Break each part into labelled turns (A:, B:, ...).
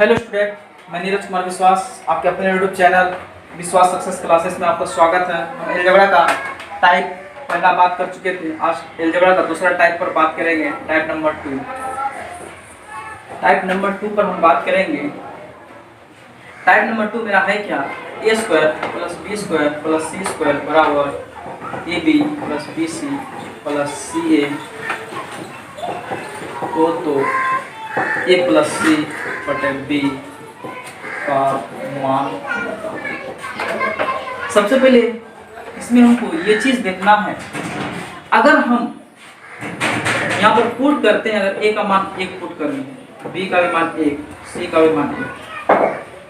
A: Hello student, मैं नीरज कुमार विश्वास आपके अपने यूट्यूब चैनल विश्वास सक्सेस क्लासेस में आपका स्वागत है। हम एलजेब्रा का टाइप पहला बात कर चुके थे। आज एलजेब्रा का दूसरा टाइप पर बात करेंगे, टाइप नंबर 2। टाइप नंबर 2 पर हम बात करेंगे। टाइप नंबर 2 मेरा है क्या? A square plus B square plus C square बराबर A B plus B C plus C A को तो ए प्लस सी बटे बी का मान। सबसे पहले इसमें हमको ये चीज देखना है, अगर हम यहाँ पर पुट करते हैं, अगर ए का मान 1 पुट करेंगे, बी का भी मान 1, सी का भी मान 1,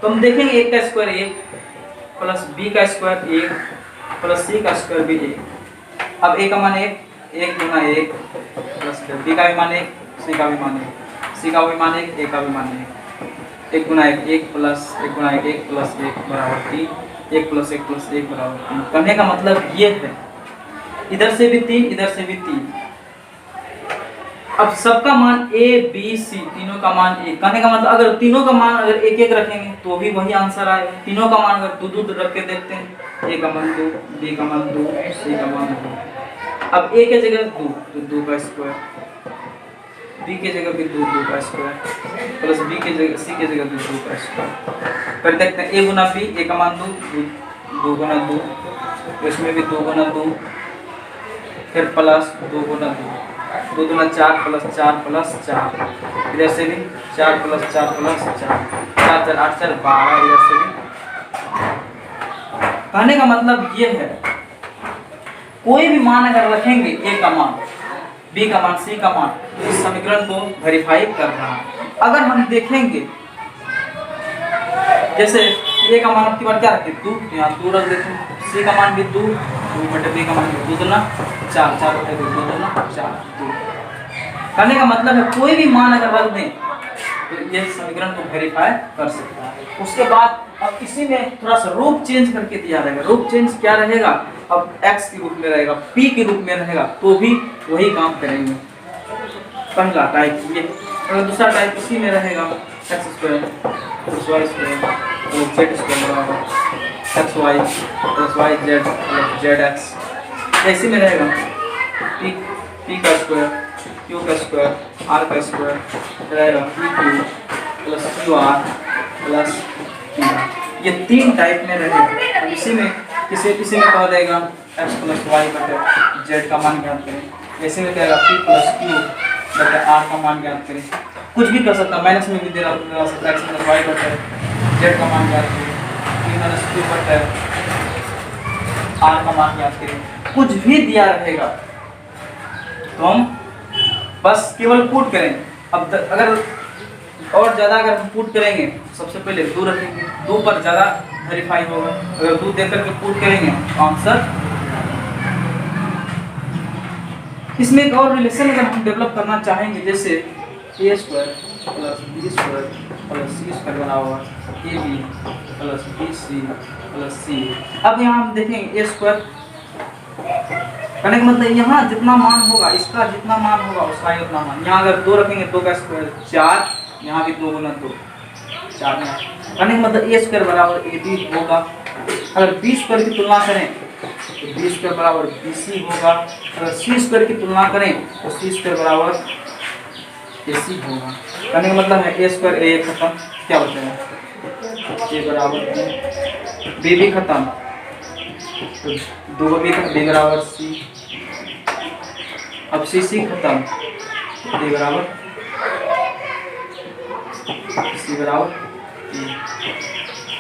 A: तो हम देखेंगे 1 का स्क्वायर 1 प्लस बी का स्क्वायर 1 प्लस सी का स्क्वायर भी 1। अब ए का मान 1 गुना 1 प्लस बी का भी मान 1, सी का भी मान 1, सी का भी मान 1, ए का भी मान 1 गुना 1 प्लस 1 गुना 1 प्लस 1 बराबर 3, 1 प्लस 1 प्लस 1 बराबर 3। कहने का मतलब ये है, इधर से भी 3 इधर से भी 3। अब सबका मान ए बी सी तीनों का मान 1। कहने का मतलब अगर तीनों का मान अगर 1 रखेंगे तो भी वही आंसर आएगा। तीनों का मान अगर 2 रख के देखते हैं, ए का मान 2, बी का मान 2, सी का मान 2। अब ए के जगह 2 तो 2 का स्क्वायर, बी के जगह भी 2 का स्क्वायर प्लस बी के जगह सी के जगह भी 2 का स्क्वायर कर देखते हैं। ए गुना बी, ए का मान 2 गुना 2, इसमें भी 2 गुना 2, फिर प्लस 2 गुना 2 गुना 4 प्लस 4 प्लस 4, इधर से भी 4 प्लस 4 प्लस 4, 4 4 8 4 12, इधर से भी। कहने का मतलब ये है, कोई भी मान अगर रखेंगे, ए का मान, बी का मान, सी का मान, इस समीकरण को वेरीफाई कर रहा है। अगर हम देखेंगे जैसे ए का मान आपकी बार क्या रखते 2, यहाँ 2 रख देते हैं, सी का मान भी 2 बटे बी का मान 2 दूना 4, 4 बटे 2 दूना 4 2। कहने का मतलब है कोई भी मान अगर रख दें तो ये समीकरण को वेरीफाई कर सकता है। उसके बाद अब इसी में थोड़ा सा रूप चेंज करके दिया रहेगा। रूप चेंज क्या रहेगा? अब x के रूप में रहेगा, p के रूप में रहेगा, तो भी वही काम करेंगे। पहला टाइप ये, और दूसरा टाइप इसी में रहेगा, x square plus y square plus z square बराबर x y plus y z plus z x। इसी में रहेगा p का स्क्वायर, q का स्क्वायर, r का स्क्वायर रहेगा p q plus q r plus q। ये 3 टाइप में रहेगा। इसी में किसी में कह देगा x प्लस वाई बटे जेड का मान ज्ञात करें, ऐसे में कहेगा p प्लस क्यू बटे r का मान ज्ञात करें। कुछ भी कर सकता, माइनस में भी दे सकता है, x प्लस वाई बटे जेड का मान ज्ञात करें, p माइनस क्यू बटे r का मान ज्ञात करें। कुछ भी दिया रहेगा तो हम बस केवल पुट करें। अब अगर और ज़्यादा अगर हम पुट करेंगे, सबसे पहले 2 रखेंगे, 2 पर ज़्यादा वेरीफाई होगा। अगर 2 देकर के पुट करेंगे तो आंसर। इसमें एक और रिलेशन अगर हम डेवलप करना चाहेंगे, जैसे A square plus B square plus C square बराबर A B plus B C plus C. अब यहाँ हम देखेंगे ए स्क्वायर, कहने का मतलब यहाँ जितना मान होगा, इसका जितना मान होगा उसका ही उतना मान। यहाँ अगर 2 रखेंगे, 2 का स्क्वायर 4, यहाँ भी 2 गुना 2 4 में, कहने का मतलब ए स्क्वायर बराबर ए बी होगा। अगर बी स्क्वायर की तुलना करें तो बी स्क्वायर बराबर बी सी होगा। अगर सी स्क्वायर की तुलना करें तो सी स्क्वायर बराबर ए सी होगा। कहने का मतलब है ए स्क्वायर ए खत्म, क्या बचेगा ए बराबर बी भी खत्म, तो 2 बी बराबर सी। अब सी सी खत्म, ए बराबर सी बराबर।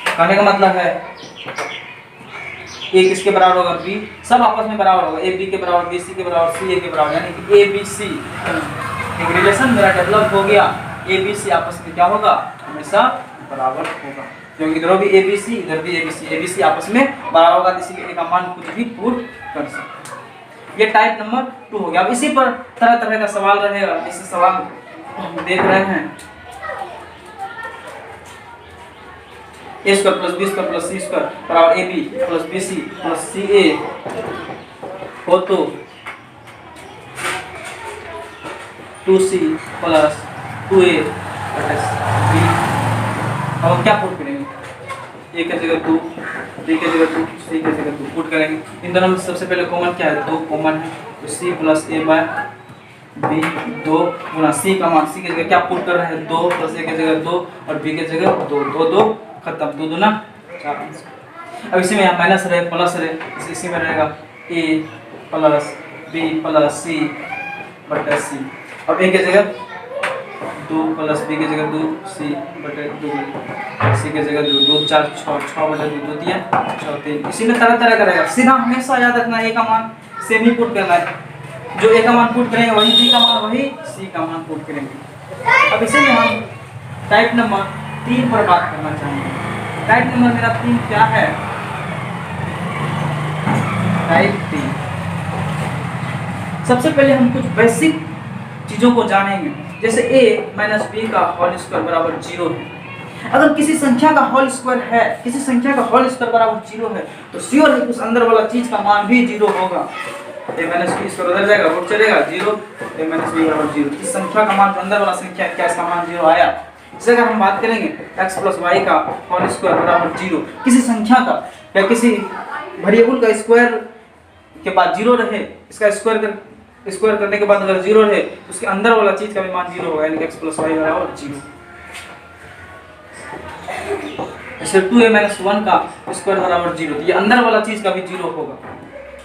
A: कहने का मतलब है ए किसके बराबर होगा? बी, सब आपस में बराबर होगा। ए बी के बराबर, बी सी के बराबर, सी ए के बराबर, यानी कि ए बी सी एक रिलेशन मेरा डेवलप हो गया। ए बी सी आपस में क्या होगा? हमेशा बराबर होगा, क्योंकि इधर भी ए बी सी, इधर भी ए बी सी आपस में बराबर होगा, इसीलिए ए का मान कुछ भी पुट कर सकते। ये टाइप नंबर 2 हो गया। अब इसी पर तरह तरह का सवाल रहेगा। इसी सवाल हम देख रहे हैं, A square plus B square plus C square बराबर A B plus B C plus C A हो तो 2c प्लस 2a बटे बी अब हम क्या पुट करेंगे, ए की जगह 2, बी की जगह 2, सी की जगह 2 पुट करेंगे। इन दोनों में सबसे पहले कॉमन क्या है, 2 कॉमन है, तो सी प्लस ए बाय बी 2 गुना सी का मान, सी की जगह क्या पुट कर रहे हैं 2 प्लस ए की जगह 2 और बी की जगह 2, 2 2 खत्म, 2 2 ना 4। अब इसी में यहाँ माइनस रहे प्लस रहे, इसी में रहेगा ए प्लस बी प्लस सी बटे सी। अब ए की जगह 2 प्लस बी की जगह 2 सी बटे 2 सी की जगह 2 2 4 6 6 बटे 2 2 दिया 6 3। इसी में तरह तरह करेगा, सीधा हमेशा याद रखना ए का मान सेम ही पुट करना है, जो ए का मान पुट करेंगे वही बी का मान वही सी का मान पुट करेंगे। अब इसी में हम टाइप नंबर 3 पर बात करना चाहेंगे। टाइप नंबर मेरा 3 क्या है, टाइप 3। सबसे पहले हम कुछ बेसिक चीजों को जानेंगे, जैसे a माइनस बी का होल स्क्वायर बराबर 0 है। अगर किसी संख्या का होल स्क्वायर है, किसी संख्या का होल स्क्वायर बराबर 0 है, तो श्योर है उस अंदर वाला चीज का मान भी 0 होगा। a माइनस बी स्क्वायर उधर जाएगा, रूट चलेगा 0, a माइनस बी बराबर 0। इस संख्या का मान जो अंदर वाला संख्या है, क्या इसका मान 0 आया। इसे अगर हम बात करेंगे x प्लस वाई का होल स्क्वायर बराबर 0, किसी संख्या का या किसी वेरिएबल का स्क्वायर के बाद 0 रहे, इसका स्क्वायर करने के बाद अगर 0 रहे तो उसके अंदर वाला चीज का भी मान 0 होगा, यानी कि x प्लस वाई बराबर 0। ऐसे 2a-1 का स्क्वायर बराबर 0, तो ये अंदर वाला चीज का भी 0 होगा।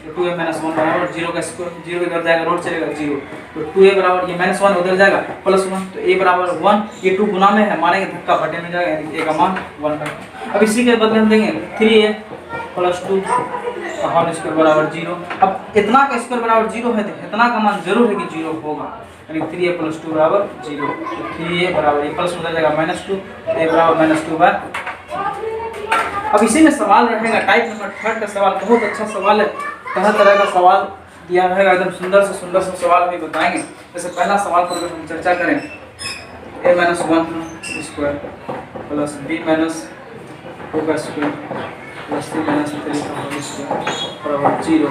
A: 2a-1 बराबर 0 का स्क्वायर 0 इधर जाएगा, रोड चलेगा 0, तो 2a बराबर ये -1 उधर जाएगा +1, तो a बराबर 1, ये 2 गुना में है, मानेंगे धक्का बटे में जाएगा, यानी a का मान 1 का। अब इसी के बदले हम देंगे 3a + 2 का होल स्क्वायर बराबर 0। अब इतना का स्क्वायर बराबर 0 है, तो इतना का मान जरूर है कि 0 होगा, यानी 3a + 2 बराबर 0। तो 3a बराबर ये प्लस उधर जाएगा -2, a बराबर -2/। अब इसी में सवाल रहेगा, टाइप नंबर 3 का सवाल बहुत अच्छा सवाल है, तरह तरह का सवाल दिया रहेगा, एकदम सुंदर से सवाल भी बताएंगे। जैसे पहला सवाल पर अगर हम चर्चा करें, a-1 स्क्वायर प्लस b-2 का स्क्वायर प्लस c-3 का होल स्क्वायर बराबर 0,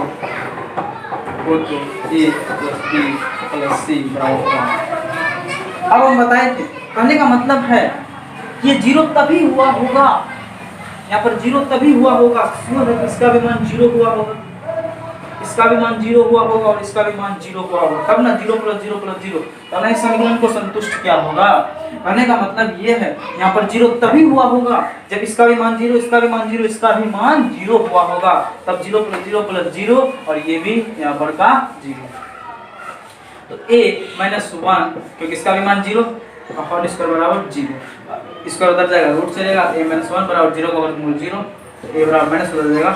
A: तो a प्लस b प्लस c बराबर 1। अब हम बताए थे, कहने का मतलब है कि ये 0 तभी हुआ होगा, यहाँ पर 0 तभी हुआ होगा, इसका भी मान 0 हुआ होगा, इसका भी मान 0 हुआ होगा और इसका भी मान 0 हुआ होगा, तब ना 0 + 0 + 0 तब ना इस समीकरण को संतुष्ट क्या होगा। कहने का मतलब ये है, यहाँ पर 0 तभी हुआ होगा जब इसका भी मान 0, इसका भी मान 0, इसका भी मान 0 हुआ होगा, तब 0 + 0 + 0 और ये भी यहाँ पर का 0। तो a-1 क्योंकि इसका भी मान 0 होल स्क्वायर बराबर 0, इसका उधर जाएगा, रूट चलेगा, a-1 बराबर 0 का वर्गमूल 0, a बराबर माइनस उधर जाएगा।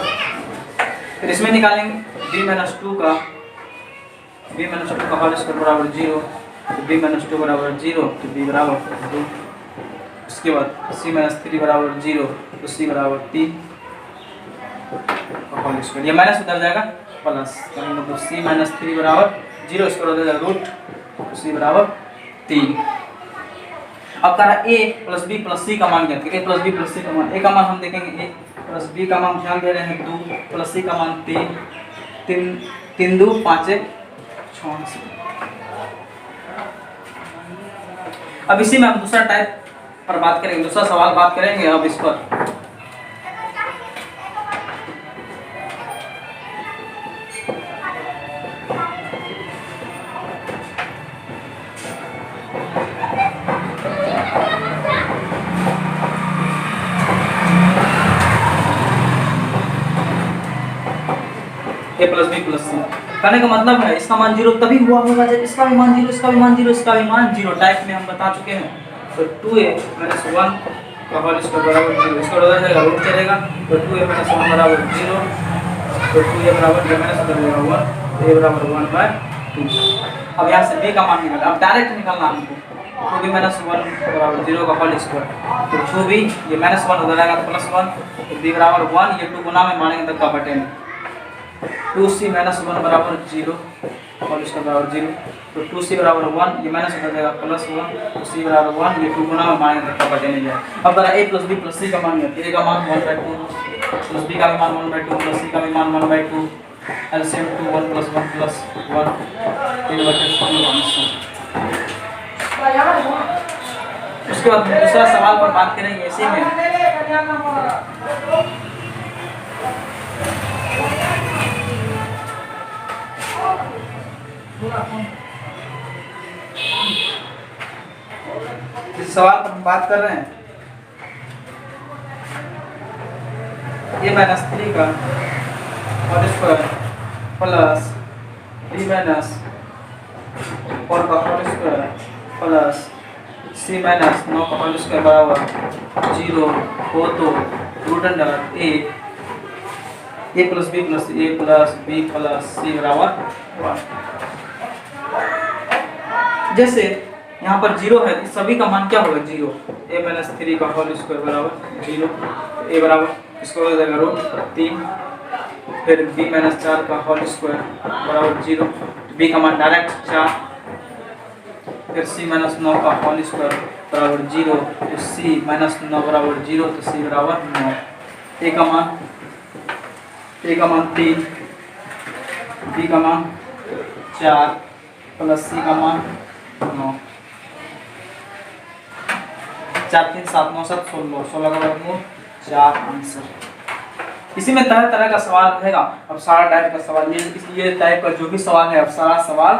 A: फिर इसमें निकालेंगे b-2 का होल स्क्वायर बराबर 0, तो b-2 बराबर 0, तो b बराबर 2। उसके बाद c-3 बराबर 0, तो c बराबर 3 होल स्क्वायर, ये माइनस उधर जाएगा प्लस, तो c-3 बराबर 0, इसका उधर जाएगा रूट, तो c बराबर 3। अब कहा a + b + c का मान ज्ञात करें, a + b + c का मान, a का मान हम देखेंगे, a + b का मान ध्यान दे रहे हैं 2 + c का मान 3 3 2 5 1 6। अब इसी में हम दूसरा टाइप पर बात करेंगे, दूसरा सवाल बात करेंगे अब इस पर। a + b + c कहने का मतलब है इसका मान 0 तभी हुआ होगा जब इसका भी मान 0, इसका भी मान 0, इसका भी मान 0। टाइप में हम बता चुके हैं। तो 2a-1 का होल स्क्वायर बराबर 0, इसका उधर जाएगा, रूट चलेगा, तो 2a-1 बराबर 0, तो 2a बराबर ये माइनस उधर जाएगा 1, तो a बराबर 1/2। अब यहाँ से b का मान निकालना, अब डायरेक्ट निकालना हमको, 2b-1 बराबर 0 का होल स्क्वायर, तो 2b ये -1 उधर जाएगा +1, तो b बराबर 1, ये 2 गुना में मानेंगे धक्का बटे में, 2c-1 बराबर 0 होल स्क्वायर बराबर 0, तो 2c बराबर 1, ये माइनस हो जाएगा +1, तो c बराबर 1, ये 2 गुना में मानेंगे धक्का बटे में जाएगा। अब जरा a + b + c का मान है, a का मान 1/2 प्लस b का भी मान 1/2 प्लस c का भी मान 1/2, एलसीएम 2 1 + 1 + 1 3/2। उसके बाद दूसरा सवाल पर बात करेंगे इसी में। इस सवाल पर हम बात कर रहे हैं a माइनस 3 का whole square plus b minus 4 का whole square plus c minus 9 का होल स्क्वायर बराबर 0 हो तो root under a plus b plus a plus b प्लस c बराबर 1। जैसे यहाँ पर 0 है, इस सभी का मान क्या होगा 0। a माइनस 3 का होल स्क्वायर बराबर 0, a बराबर इसको हो जाएगा रूट 3, फिर b माइनस 4 का होल स्क्वायर बराबर 0, b का मान डायरेक्ट 4, फिर c माइनस 9 का होल स्क्वायर बराबर 0, तो c माइनस 9 बराबर 0, तो c बराबर 9। a का मान 3, b का मान 4 प्लस c का मान 9। 4 3 7 9 7 16, 16 का वर्गमूल 4 आंसर। इसी में तरह तरह का सवाल रहेगा। अब सारा टाइप का सवाल, ये टाइप का जो भी सवाल है, अब सारा सवाल